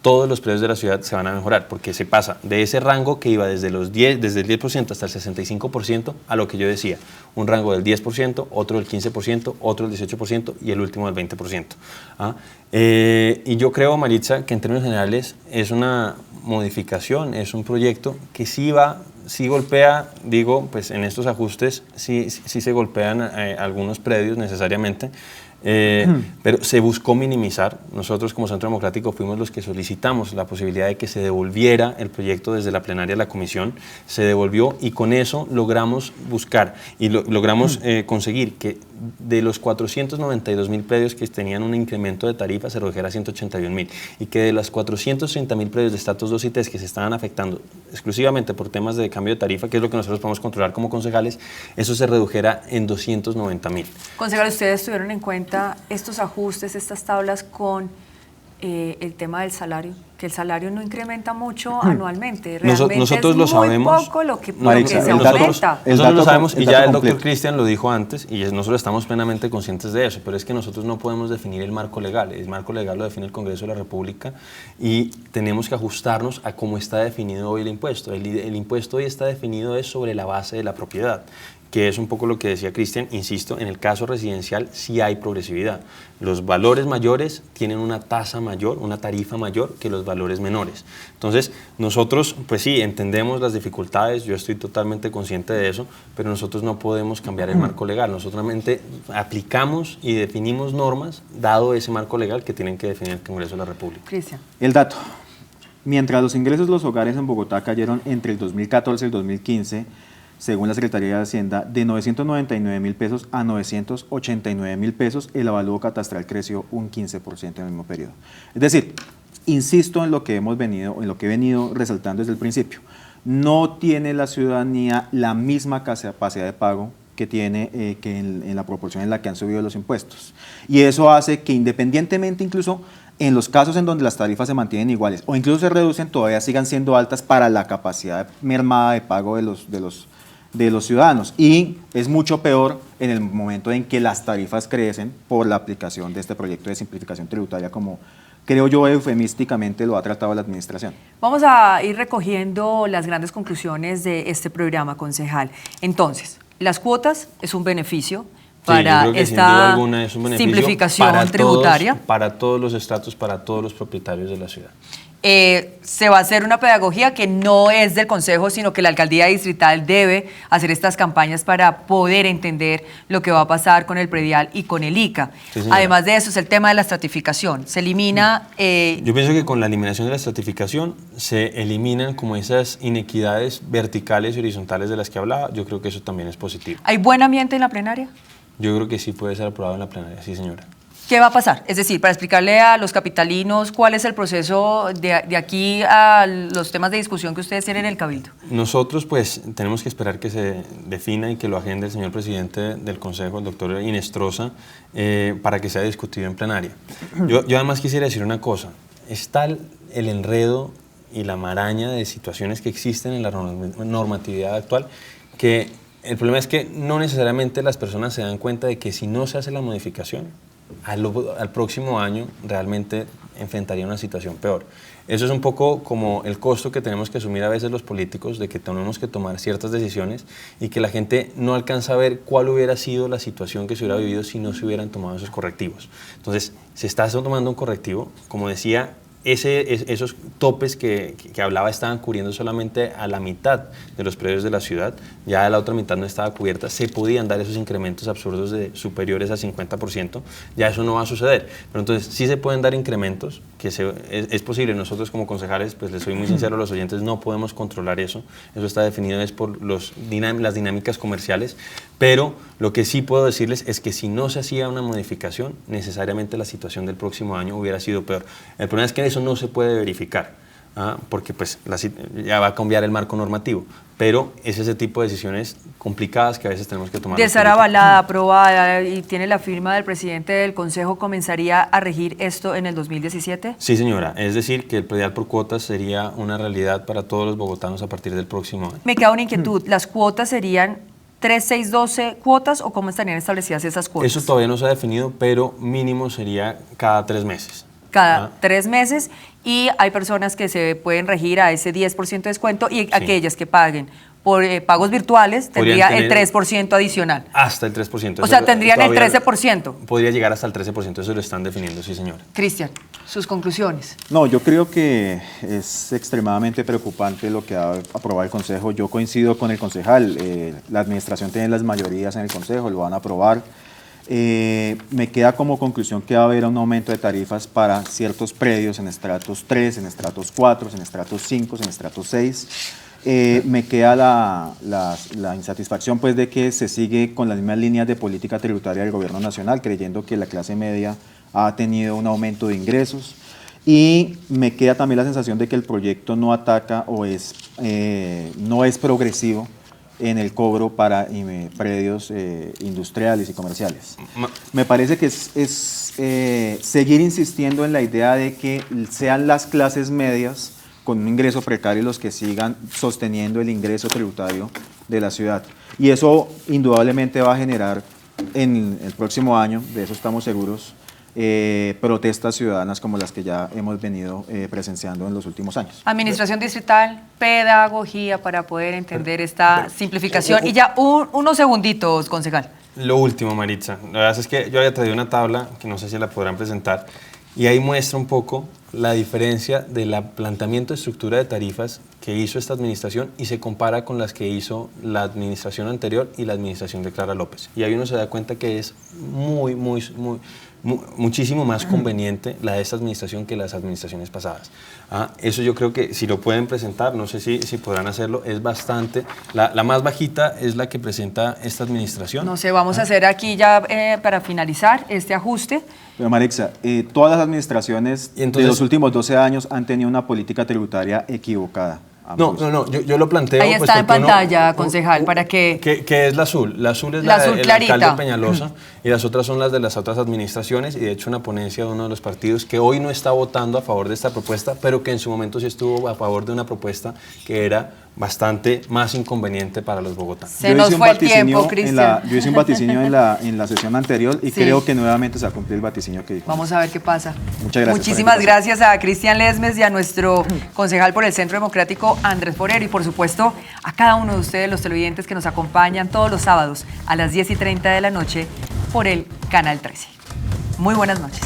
Todos los predios de la ciudad se van a mejorar porque se pasa de ese rango que iba desde el 10% hasta el 65% a lo que yo decía, un rango del 10%, otro del 15%, otro del 18% y el último del 20%. Y yo creo, Maritza, que en términos generales es una modificación, es un proyecto que sí golpea, digo, pues en estos ajustes sí se golpean algunos predios necesariamente, pero se buscó minimizar. Nosotros como Centro Democrático fuimos los que solicitamos la posibilidad de que se devolviera el proyecto desde la plenaria de la comisión, se devolvió y con eso logramos buscar y logramos conseguir que de los 492.000 predios que tenían un incremento de tarifa se redujera a 181.000 y que de las 430.000 predios de estatus 2 y 3 que se estaban afectando exclusivamente por temas de cambio de tarifa, que es lo que nosotros podemos controlar como concejales, eso se redujera en 290.000. Concejal, ¿ustedes tuvieron en cuenta estos ajustes, estas tablas con el tema del salario? Que el salario no incrementa mucho anualmente. Realmente nosotros es lo muy sabemos. poco lo que se Nosotros lo sabemos y ya el doctor completo. Cristian lo dijo antes y nosotros estamos plenamente conscientes de eso, pero es que nosotros no podemos definir el marco legal. El marco legal lo define el Congreso de la República y tenemos que ajustarnos a cómo está definido hoy el impuesto. El impuesto hoy está definido es sobre la base de la propiedad, que es un poco lo que decía Cristian. Insisto, en el caso residencial sí hay progresividad. Los valores mayores tienen una tasa mayor, una tarifa mayor que los valores menores. Entonces, nosotros, pues sí, entendemos las dificultades, yo estoy totalmente consciente de eso, pero nosotros no podemos cambiar el marco legal. Nosotros solamente aplicamos y definimos normas, dado ese marco legal que tienen que definir el Congreso de la República. Cristian. El dato. Mientras los ingresos de los hogares en Bogotá cayeron entre el 2014 y el 2015, según la Secretaría de Hacienda, de 999.000 pesos a 989.000 pesos, el avalúo catastral creció un 15% en el mismo periodo. Es decir, insisto en lo que he venido resaltando desde el principio, no tiene la ciudadanía la misma capacidad de pago que tiene que en la proporción en la que han subido los impuestos. Y eso hace que independientemente incluso en los casos en donde las tarifas se mantienen iguales o incluso se reducen, todavía sigan siendo altas para la capacidad mermada de pago de los ciudadanos, y es mucho peor en el momento en que las tarifas crecen por la aplicación de este proyecto de simplificación tributaria, como creo yo eufemísticamente lo ha tratado la administración. Vamos a ir recogiendo las grandes conclusiones de este programa, concejal. Entonces, las cuotas es un beneficio para esta simplificación tributaria. Para todos los estratos, para todos los propietarios de la ciudad. Se va a hacer una pedagogía que no es del Consejo, sino que la Alcaldía Distrital debe hacer estas campañas para poder entender lo que va a pasar con el predial y con el ICA. Sí, además de eso, es el tema de la estratificación. Se elimina... Yo pienso que con la eliminación de la estratificación se eliminan como esas inequidades verticales y horizontales de las que hablaba. Yo creo que eso también es positivo. ¿Hay buen ambiente en la plenaria? Yo creo que sí puede ser aprobado en la plenaria, sí, señora. ¿Qué va a pasar? Es decir, para explicarle a los capitalinos cuál es el proceso de aquí a los temas de discusión que ustedes tienen en el Cabildo. Nosotros pues tenemos que esperar que se defina y que lo agende el señor presidente del Consejo, el doctor Inestrosa, para que sea discutido en plenaria. Yo además quisiera decir una cosa, está el enredo y la maraña de situaciones que existen en la normatividad actual, que el problema es que no necesariamente las personas se dan cuenta de que si no se hace la modificación, al próximo año realmente enfrentaría una situación peor. Eso es un poco como el costo que tenemos que asumir a veces los políticos de que tenemos que tomar ciertas decisiones y que la gente no alcanza a ver cuál hubiera sido la situación que se hubiera vivido si no se hubieran tomado esos correctivos. Entonces, se está tomando un correctivo, como decía, esos topes que hablaba estaban cubriendo solamente a la mitad de los predios de la ciudad, ya la otra mitad no estaba cubierta, se podían dar esos incrementos absurdos superiores al 50%, ya eso no va a suceder, pero entonces sí se pueden dar incrementos, que es posible. Nosotros como concejales, pues les soy muy sincero a los oyentes, no podemos controlar eso está definido es por las dinámicas comerciales, pero lo que sí puedo decirles es que si no se hacía una modificación, necesariamente la situación del próximo año hubiera sido peor. El problema es que eso no se puede verificar. porque pues ya va a cambiar el marco normativo, pero es ese tipo de decisiones complicadas que a veces tenemos que tomar. De ser avalada, aprobada y tiene la firma del presidente del Consejo, ¿comenzaría a regir esto en el 2017? Sí, señora, es decir, que el predial por cuotas sería una realidad para todos los bogotanos a partir del próximo año. Me queda una inquietud, ¿las cuotas serían 3, 6, 12 cuotas o cómo estarían establecidas esas cuotas? Eso todavía no se ha definido, pero mínimo sería cada 3 meses. Cada 3 meses, y hay personas que se pueden regir a ese 10% de descuento y aquellas que paguen por pagos virtuales tendría el 3% adicional. Hasta el 3%. O sea, tendrían el 13%. Podría llegar hasta el 13%, eso lo están definiendo, sí, señora. Cristian, sus conclusiones. No, yo creo que es extremadamente preocupante lo que ha aprobado el Consejo. Yo coincido con el concejal, la administración tiene las mayorías en el Consejo, lo van a aprobar. Me queda como conclusión que va a haber un aumento de tarifas para ciertos predios en estratos 3, en estratos 4, en estratos 5, en estratos 6. Me queda la insatisfacción pues, de que se sigue con las mismas líneas de política tributaria del Gobierno Nacional, creyendo que la clase media ha tenido un aumento de ingresos. Y me queda también la sensación de que el proyecto no ataca o no es progresivo en el cobro para predios industriales y comerciales. Me parece que es seguir insistiendo en la idea de que sean las clases medias con un ingreso precario los que sigan sosteniendo el ingreso tributario de la ciudad. Y eso indudablemente va a generar en el próximo año, de eso estamos seguros, protestas ciudadanas como las que ya hemos venido presenciando en los últimos años. Administración distrital, pedagogía para poder entender esta simplificación. Y ya unos segunditos, concejal. Lo último, Maritza. La verdad es que yo había traído una tabla, que no sé si la podrán presentar, y ahí muestra un poco la diferencia del planteamiento de estructura de tarifas que hizo esta administración y se compara con las que hizo la administración anterior y la administración de Clara López. Y ahí uno se da cuenta que es muchísimo más conveniente la de esta administración que las administraciones pasadas. Eso yo creo que si lo pueden presentar, no sé si podrán hacerlo, es bastante, la más bajita es la que presenta esta administración. No sé, vamos a hacer aquí ya para finalizar este ajuste. Pero Marixa, todas las administraciones de los últimos 12 años han tenido una política tributaria equivocada. No, yo lo planteo. Ahí está en pantalla, concejal, para que... ¿Qué es la azul? La azul es la azul clarita. Alcalde Peñalosa y las otras son las de las otras administraciones y de hecho una ponencia de uno de los partidos que hoy no está votando a favor de esta propuesta, pero que en su momento sí estuvo a favor de una propuesta que era bastante más inconveniente para los bogotanos. Se nos fue el tiempo, Cristian. Yo hice un vaticinio en la sesión anterior y creo que nuevamente se va a cumplir el vaticinio que dijo. Vamos a ver qué pasa. Muchas gracias. Muchísimas gracias a Cristian Lesmes y a nuestro concejal por el Centro Democrático, Andrés Forero, y por supuesto a cada uno de ustedes, los televidentes que nos acompañan todos los sábados a las 10:30 de la noche por el Canal 13. Muy buenas noches.